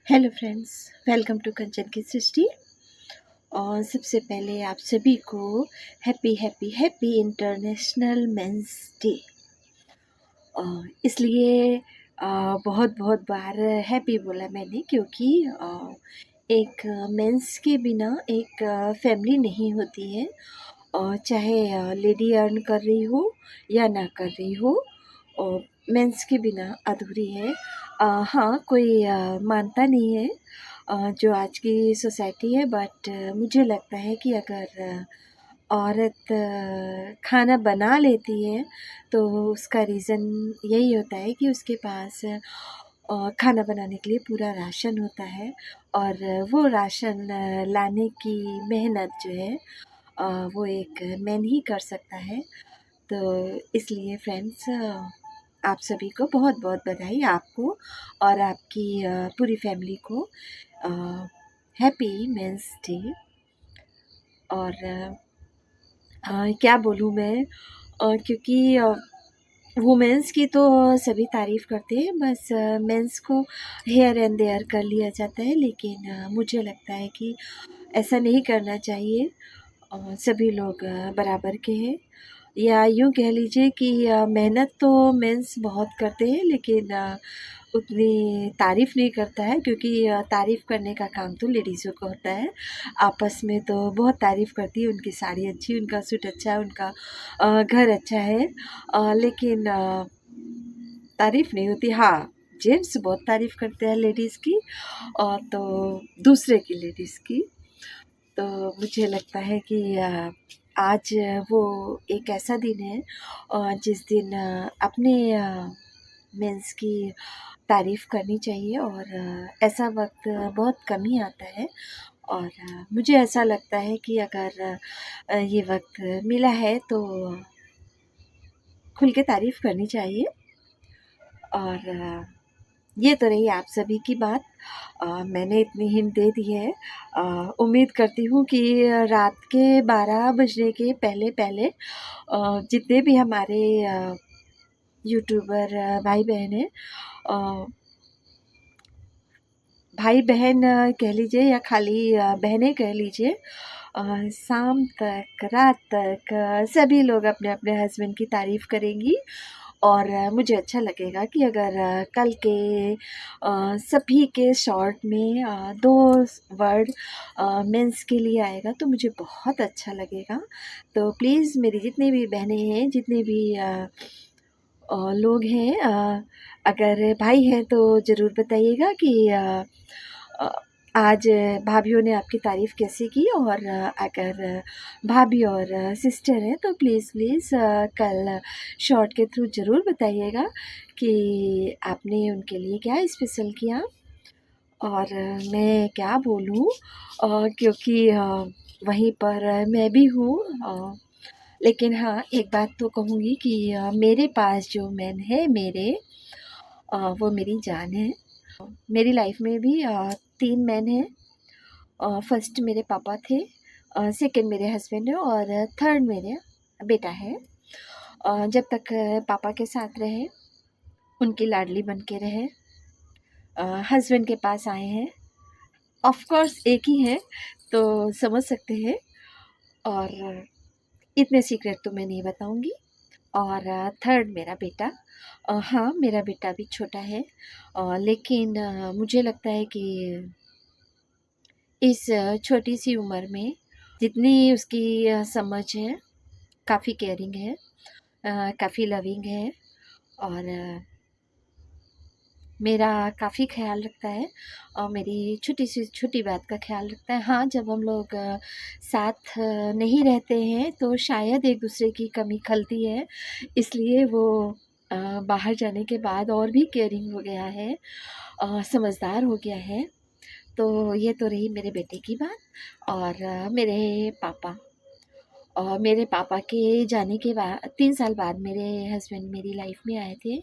Hello friends, welcome to कंचन की सृष्टि। और सबसे पहले आप सभी को happy happy happy international men's day. इसलिए बहुत बहुत बार हैप्पी बोला मैंने, क्योंकि एक मेंस के बिना एक फैमिली नहीं होती है। और चाहे लेडी अर्न कर रही हो या ना कर रही हो, और मेंस के बिना अधूरी है। हाँ, कोई मानता नहीं है जो आज की सोसाइटी है, बट मुझे लगता है कि अगर औरत खाना बना लेती है तो उसका रीज़न यही होता है कि उसके पास खाना बनाने के लिए पूरा राशन होता है। और वो राशन लाने की मेहनत जो है वो एक मैन ही कर सकता है। तो इसलिए फ्रेंड्स, आप सभी को बहुत बहुत बधाई, आपको और आपकी पूरी फैमिली को हैप्पी मेंस डे। और क्या बोलूँ मैं, क्योंकि वुमेंस की तो सभी तारीफ़ करते हैं, बस मेंस को हेयर एंड देयर कर लिया जाता है। लेकिन मुझे लगता है कि ऐसा नहीं करना चाहिए। सभी लोग बराबर के हैं, या यूँ कह लीजिए कि मेहनत तो मेंस बहुत करते हैं, लेकिन उतनी तारीफ़ नहीं करता है, क्योंकि तारीफ़ करने का काम तो लेडीज़ों को होता है। आपस में तो बहुत तारीफ़ करती है, उनकी साड़ी अच्छी, उनका सूट अच्छा है, उनका घर अच्छा है, लेकिन तारीफ़ नहीं होती। हाँ, जेंट्स बहुत तारीफ़ करते हैं लेडीज़ की, और तो दूसरे की लेडीज़ की। तो मुझे लगता है कि आज वो एक ऐसा दिन है जिस दिन अपने मेंस की तारीफ़ करनी चाहिए। और ऐसा वक्त बहुत कम ही आता है। और मुझे ऐसा लगता है कि अगर ये वक्त मिला है तो खुल के तारीफ़ करनी चाहिए। और ये तो रही आप सभी की बात। मैंने इतनी हिंट दे दी है। उम्मीद करती हूँ कि रात के 12 बजने के पहले पहले जितने भी हमारे यूट्यूबर भाई बहन हैं, अ, भाई बहन कह लीजिए या खाली बहनें कह लीजिए, शाम तक रात तक सभी लोग अपने अपने हस्बैंड की तारीफ़ करेंगी। और मुझे अच्छा लगेगा कि अगर कल के सभी के शॉर्ट में 2 वर्ड मेंस के लिए आएगा तो मुझे बहुत अच्छा लगेगा। तो प्लीज़ मेरी जितनी भी बहनें हैं, जितने भी लोग हैं, अगर भाई हैं तो ज़रूर बताइएगा कि अ, आज भाभीयों ने आपकी तारीफ़ कैसे की। और अगर भाभी और सिस्टर हैं तो प्लीज़ प्लीज़ कल शॉर्ट के थ्रू ज़रूर बताइएगा कि आपने उनके लिए क्या स्पेशल किया। और मैं क्या बोलूँ, क्योंकि वहीं पर मैं भी हूँ। लेकिन हाँ, एक बात तो कहूँगी कि मेरे पास जो मैन है मेरे, वो मेरी जान है। मेरी लाइफ में भी 3 मैन हैं। फर्स्ट मेरे पापा थे, सेकंड मेरे हस्बैंड है, और थर्ड मेरे बेटा है। जब तक पापा के साथ रहे, उनकी लाडली बन के रहे। हस्बैंड के पास आए हैं, ऑफ कोर्स एक ही है, तो समझ सकते हैं। और इतने सीक्रेट तो मैं नहीं बताऊँगी। और थर्ड मेरा बेटा। हाँ, मेरा बेटा भी छोटा है, लेकिन मुझे लगता है कि इस छोटी सी उम्र में जितनी उसकी समझ है, काफ़ी केयरिंग है, काफ़ी लविंग है, और मेरा काफ़ी ख़्याल रखता है, और मेरी छोटी सी छोटी बात का ख़्याल रखता है। हाँ, जब हम लोग साथ नहीं रहते हैं तो शायद एक दूसरे की कमी खलती है, इसलिए वो अ, बाहर जाने के बाद और भी केयरिंग हो गया है, समझदार हो गया है। तो ये तो रही मेरे बेटे की बात। और मेरे पापा के जाने के बाद 3 साल बाद मेरे हस्बैंड मेरी लाइफ में आए थे।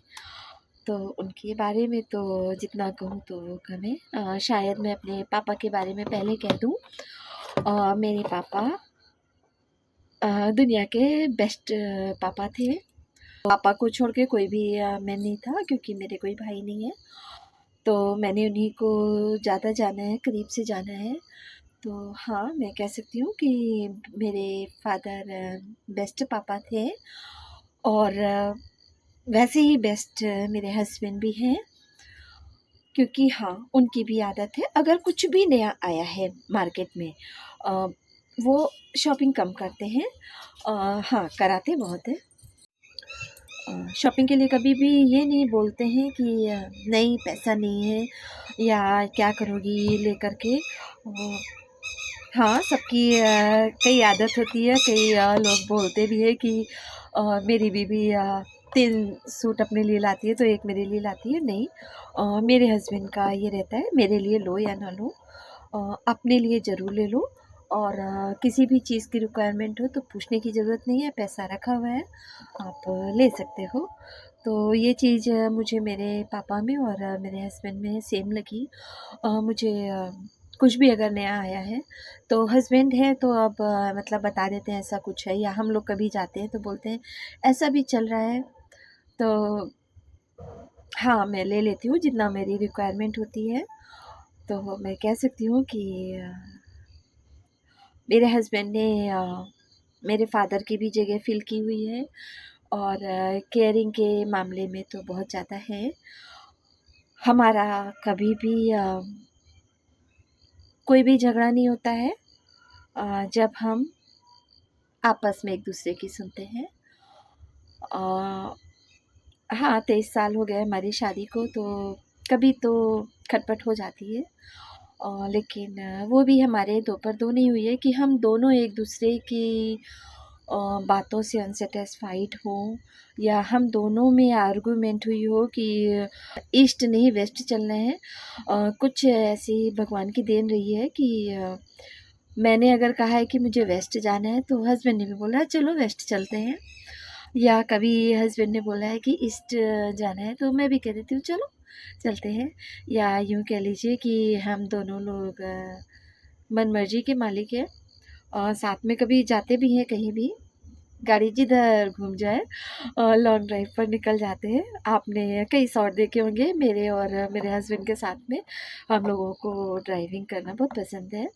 तो उनके बारे में तो जितना कहूँ तो वो कम है। शायद मैं अपने पापा के बारे में पहले कह दूँ। मेरे पापा दुनिया के बेस्ट पापा थे। पापा को छोड़ के कोई भी मैं नहीं था, क्योंकि मेरे कोई भाई नहीं है। तो मैंने उन्हीं को ज़्यादा जाना है, करीब से जाना है। तो हाँ, मैं कह सकती हूँ कि मेरे फादर बेस्ट पापा थे, और वैसे ही बेस्ट मेरे हस्बैंड भी हैं, क्योंकि हाँ, उनकी भी आदत है, अगर कुछ भी नया आया है मार्केट में, अ, वो शॉपिंग कम करते हैं, हाँ, कराते बहुत हैं। शॉपिंग के लिए कभी भी ये नहीं बोलते हैं कि नहीं पैसा नहीं है, या क्या करोगी ये लेकर के। हाँ, सबकी कई आदत होती है, कई लोग बोलते भी हैं कि मेरी बीवी 3 सूट अपने लिए लाती है तो 1 मेरे लिए लाती है। नहीं, मेरे हस्बैंड का ये रहता है, मेरे लिए लो या ना लो, अपने लिए ज़रूर ले लो, और किसी भी चीज़ की रिक्वायरमेंट हो तो पूछने की ज़रूरत नहीं है, पैसा रखा हुआ है, आप ले सकते हो। तो ये चीज़ मुझे मेरे पापा में और मेरे हस्बैंड में सेम लगी। मुझे कुछ भी अगर नया आया है तो हस्बैंड है तो अब मतलब बता देते हैं ऐसा कुछ है, या हम लोग कभी जाते हैं तो बोलते हैं ऐसा भी चल रहा है, तो हाँ, मैं ले लेती हूँ जितना मेरी रिक्वायरमेंट होती है। तो मैं कह सकती हूँ कि मेरे हस्बैंड ने मेरे फादर की भी जगह फ़िल की हुई है, और केयरिंग के मामले में तो बहुत ज़्यादा है। हमारा कभी भी कोई भी झगड़ा नहीं होता है जब हम आपस में एक-दूसरे की सुनते हैं। अ, हाँ, 23 साल हो गए हमारी शादी को, तो कभी तो खटपट हो जाती है। लेकिन वो भी हमारे दो पर दो नहीं हुई है कि हम दोनों एक-दूसरे की बातों से अनसैटिस्फाइड हों, या हम दोनों में आर्गुमेंट हुई हो कि ईस्ट नहीं वेस्ट चलना है। कुछ ऐसी भगवान की देन रही है कि मैंने अगर कहा है कि मुझे वेस्ट जाना है तो हस्बैंड ने भी बोला चलो वेस्ट चलते हैं, या कभी हस्बैंड ने बोला है कि ईस्ट जाना है तो मैं भी कह देती हूँ चलो चलते हैं। या यूँ कह लीजिए कि हम दोनों लोग मनमर्जी के मालिक हैं, और साथ में कभी जाते भी हैं कहीं भी, गाड़ी जिधर घूम जाए लॉन्ग ड्राइव पर निकल जाते हैं। आपने कई शॉट देखे होंगे मेरे और मेरे हस्बैंड के साथ में, हम लोगों को ड्राइविंग करना बहुत पसंद है।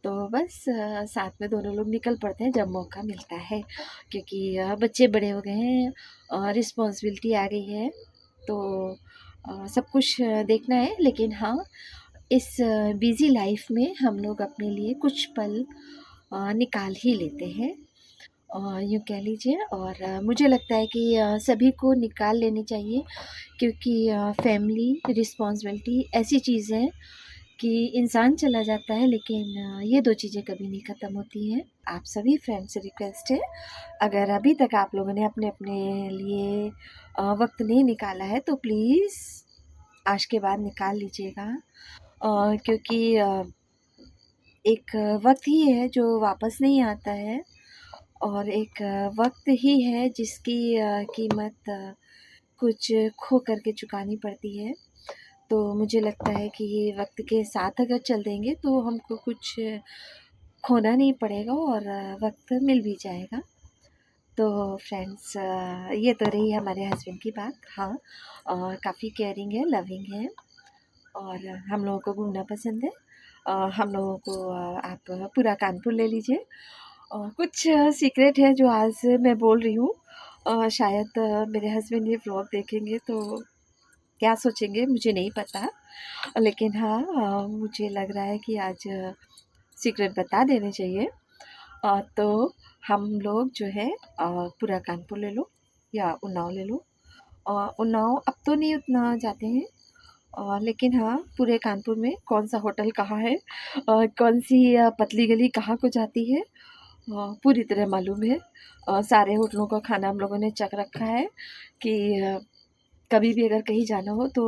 तो बस साथ में दोनों लोग निकल पड़ते हैं जब मौका मिलता है, क्योंकि बच्चे बड़े हो गए हैं और रिस्पॉन्सिबिलिटी आ गई है, तो सब कुछ देखना है। लेकिन हाँ, इस बिज़ी लाइफ में हम लोग अपने लिए कुछ पल निकाल ही लेते हैं, यूँ कह लीजिए। और मुझे लगता है कि सभी को निकाल लेनी चाहिए, क्योंकि फैमिली रिस्पॉन्सिबिलिटी ऐसी चीज़ है कि इंसान चला जाता है, लेकिन ये 2 चीज़ें कभी नहीं ख़त्म होती हैं। आप सभी फ्रेंड से रिक्वेस्ट है, अगर अभी तक आप लोगों ने अपने-अपने लिए वक़्त नहीं निकाला है तो प्लीज़ आज के बाद निकाल लीजिएगा, क्योंकि एक वक़्त ही है जो वापस नहीं आता है, और एक वक़्त ही है जिसकी कीमत कुछ खो कर के चुकानी पड़ती है। तो मुझे लगता है कि ये वक़्त के साथ अगर चल देंगे तो हमको कुछ खोना नहीं पड़ेगा, और वक़्त मिल भी जाएगा। तो फ्रेंड्स, ये तो रही हमारे हस्बैंड की बात। हाँ, काफ़ी केयरिंग है, लविंग है, और हम लोगों को घूमना पसंद है। हम लोगों को आप पूरा कानपुर ले लीजिए। कुछ सीक्रेट है जो आज मैं बोल रही हूँ, शायद मेरे हस्बैंड ये व्लॉग देखेंगे तो क्या सोचेंगे मुझे नहीं पता। लेकिन हाँ, मुझे लग रहा है कि आज सीक्रेट बता देने चाहिए। तो हम लोग जो है पूरा कानपुर ले लो या उन्नाव ले लो। उन्नाव अब तो नहीं उतना जाते हैं, लेकिन हाँ, पूरे कानपुर में कौन-सा होटल कहाँ है, कौन-सी पतली गली कहाँ को जाती है, पूरी तरह मालूम है। सारे होटलों का खाना हम लोगों ने चख रखा है कि कभी भी अगर कहीं जाना हो तो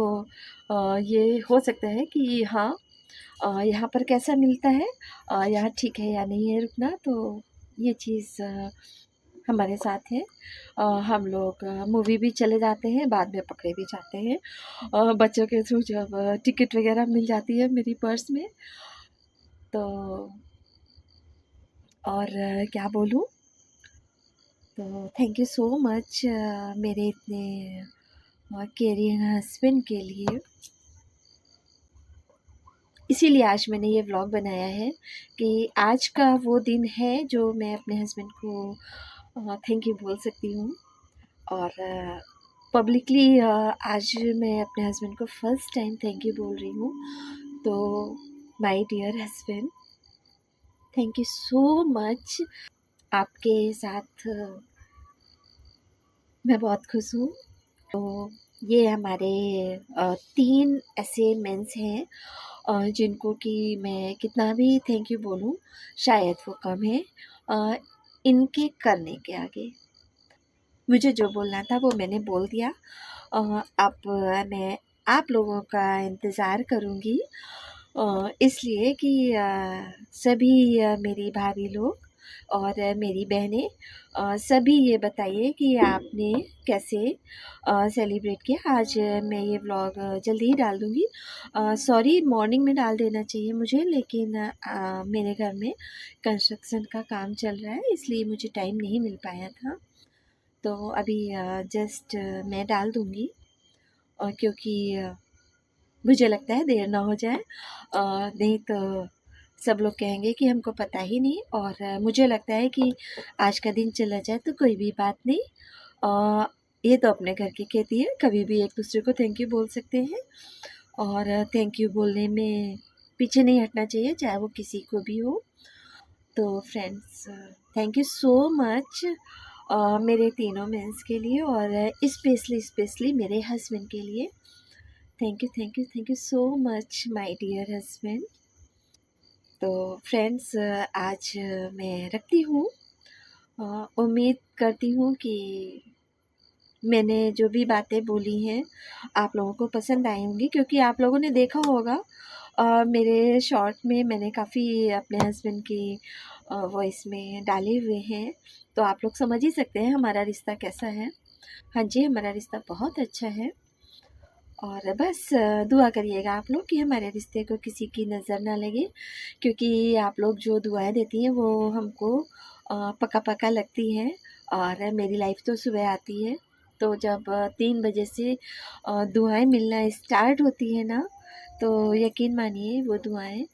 ये हो सकता है कि हाँ, यहाँ पर कैसा मिलता है, यहाँ ठीक है या नहीं है रुकना, तो ये चीज़ हमारे साथ है। हम लोग मूवी भी चले जाते हैं, बाद में पकड़े भी जाते हैं। बच्चों के थ्रू जब टिकट वगैरह मिल जाती है मेरी पर्स में, तो और क्या बोलूँ? तो थैंक यू सो मच मेरे इतने केयरिंग हस्बैंड के लिए। इसीलिए आज मैंने ये व्लॉग बनाया है कि आज का वो दिन है जो मैं अपने हस्बैंड को थैंक यू बोल सकती हूँ। और पब्लिकली आज मैं अपने हस्बैंड को फर्स्ट टाइम थैंक यू बोल रही हूँ। तो my dear husband, thank you so much. आपके साथ मैं बहुत खुश हूँ। तो ये हमारे 3 ऐसे मेंस हैं जिनको कि मैं कितना भी थैंक यू बोलूँ शायद वो कम है अ, इनके करने के आगे। मुझे जो बोलना था वो मैंने बोल दिया। अब मैं आप लोगों का इंतज़ार करूँगी इसलिए कि सभी मेरी भाभी लोग और मेरी बहनें सभी ये बताइए कि आपने कैसे सेलिब्रेट किया। आज मैं ये व्लॉग जल्दी ही डाल दूँगी। सॉरी मॉर्निंग में डाल देना चाहिए मुझे, लेकिन मेरे घर में कंस्ट्रक्शन का काम चल रहा है इसलिए मुझे टाइम नहीं मिल पाया था। तो अभी जस्ट मैं डाल दूँगी क्योंकि मुझे लगता है देर ना हो जाए नहीं तो सब लोग कहेंगे कि हमको पता ही नहीं। और मुझे लगता है कि आज का दिन चला जाए तो कोई भी बात नहीं। ये तो अपने घर की खेती है, कभी भी एक दूसरे को थैंक यू बोल सकते हैं और थैंक यू बोलने में पीछे नहीं हटना चाहिए चाहे वो किसी को भी हो। तो friends thank you so much मेरे तीनों मेंस के लिए और स्पेशली मेरे हस्बैंड के लिए। Thank you so much my dear husband. तो फ्रेंड्स आज मैं रखती हूँ। उम्मीद करती हूँ कि मैंने जो भी बातें बोली हैं आप लोगों को पसंद आई होंगी क्योंकि आप लोगों ने देखा होगा मेरे शॉर्ट में मैंने काफ़ी अपने हस्बैंड की वॉइस में डाले हुए हैं। तो आप लोग समझ ही सकते हैं हमारा रिश्ता कैसा है। हाँ जी, हमारा रिश्ता बहुत अच्छा है और बस दुआ करिएगा आप लोग कि हमारे रिश्ते को किसी की नज़र ना लगे क्योंकि आप लोग जो दुआएं देती हैं वो हमको पका लगती हैं। और मेरी लाइफ तो सुबह आती है तो जब 3 बजे से दुआएं मिलना स्टार्ट होती है ना तो यकीन मानिए वो दुआएं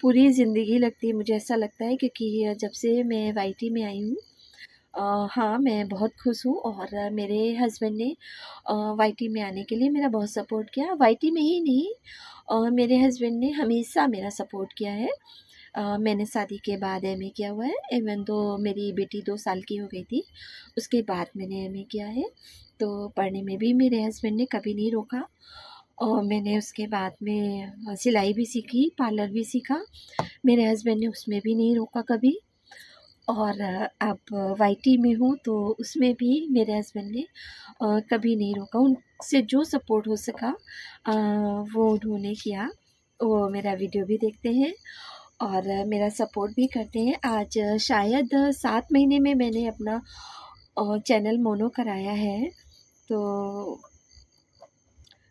पूरी ज़िंदगी लगती है। मुझे ऐसा लगता है क्योंकि जब से मैं वाईटी में आई हूँ हाँ, मैं बहुत खुश हूँ और मेरे हस्बैंड ने वाईटी में आने के लिए मेरा बहुत सपोर्ट किया। वाईटी में ही नहीं मेरे हस्बैंड ने हमेशा मेरा सपोर्ट किया है। मैंने शादी के बाद एमए किया हुआ है, इवन तो मेरी बेटी 2 साल की हो गई थी, उसके बाद मैंने एमए किया है। तो पढ़ने में भी मेरे हस्बैंड ने कभी नहीं रोका और मैंने उसके बाद में सिलाई भी सीखी, पार्लर भी सीखा। मेरे हस्बैंड ने उसमें भी नहीं रोका कभी। और अब वाईटी में हूँ तो उसमें भी मेरे हस्बैंड ने कभी नहीं रोका। उनसे जो सपोर्ट हो सका वो उन्होंने किया। वो मेरा वीडियो भी देखते हैं और मेरा सपोर्ट भी करते हैं। आज शायद 7 महीने में मैंने अपना चैनल मोनो कराया है। तो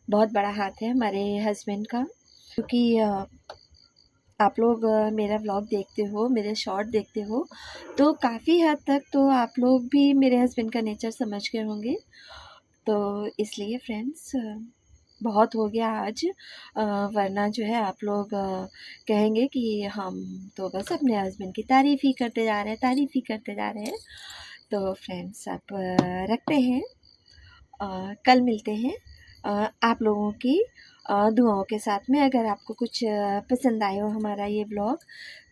बहुत बड़ा हाथ है हमारे हस्बैंड का क्योंकि आप लोग मेरा व्लॉग देखते हो, मेरे शॉर्ट देखते हो तो काफ़ी हद तक तो आप लोग भी मेरे हस्बैंड का नेचर समझ गए होंगे। तो इसलिए फ्रेंड्स बहुत हो गया आज वरना जो है आप लोग कहेंगे कि हम तो बस अपने हस्बैंड की तारीफ़ ही करते जा रहे हैं, तारीफ़ ही करते जा रहे हैं। तो फ्रेंड्स अब रखते हैं, कल मिलते हैं आप लोगों की दुआओं के साथ में। अगर आपको कुछ पसंद आए हो हमारा ये व्लॉग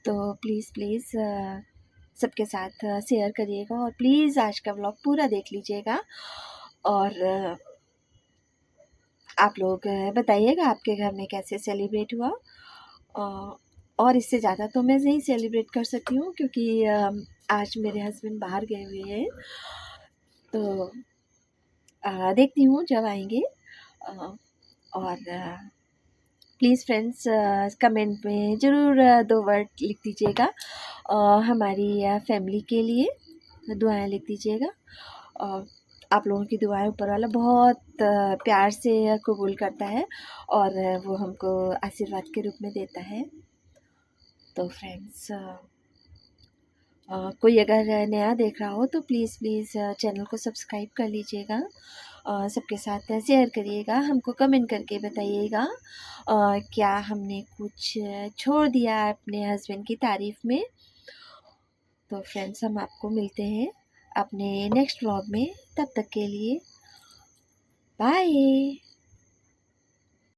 तो प्लीज़ सबके साथ शेयर करिएगा और प्लीज़ आज का व्लॉग पूरा देख लीजिएगा। और आप लोग बताइएगा आपके घर में कैसे सेलिब्रेट हुआ। अ, और इससे ज़्यादा तो मैं नहीं सेलिब्रेट कर सकती हूँ क्योंकि आज मेरे हस्बैंड बाहर गए हुए हैं। तो देखती हूँ जब आएंगे और प्लीज़ फ्रेंड्स कमेंट में ज़रूर 2 वर्ड लिख दीजिएगा हमारी फैमिली के लिए दुआएं लिख दीजिएगा। आप लोगों की दुआएं ऊपर वाला बहुत प्यार से कबूल करता है और वो हमको आशीर्वाद के रूप में देता है। तो फ्रेंड्स कोई अगर नया देख रहा हो तो प्लीज़ चैनल को सब्सक्राइब कर लीजिएगा सबके साथ शेयर करिएगा, हमको कमेंट करके बताइएगा क्या हमने कुछ छोड़ दिया अपने हस्बैंड की तारीफ़ में। तो फ्रेंड्स, हम आपको मिलते हैं अपने नेक्स्ट व्लॉग में, तब तक के लिए बाय।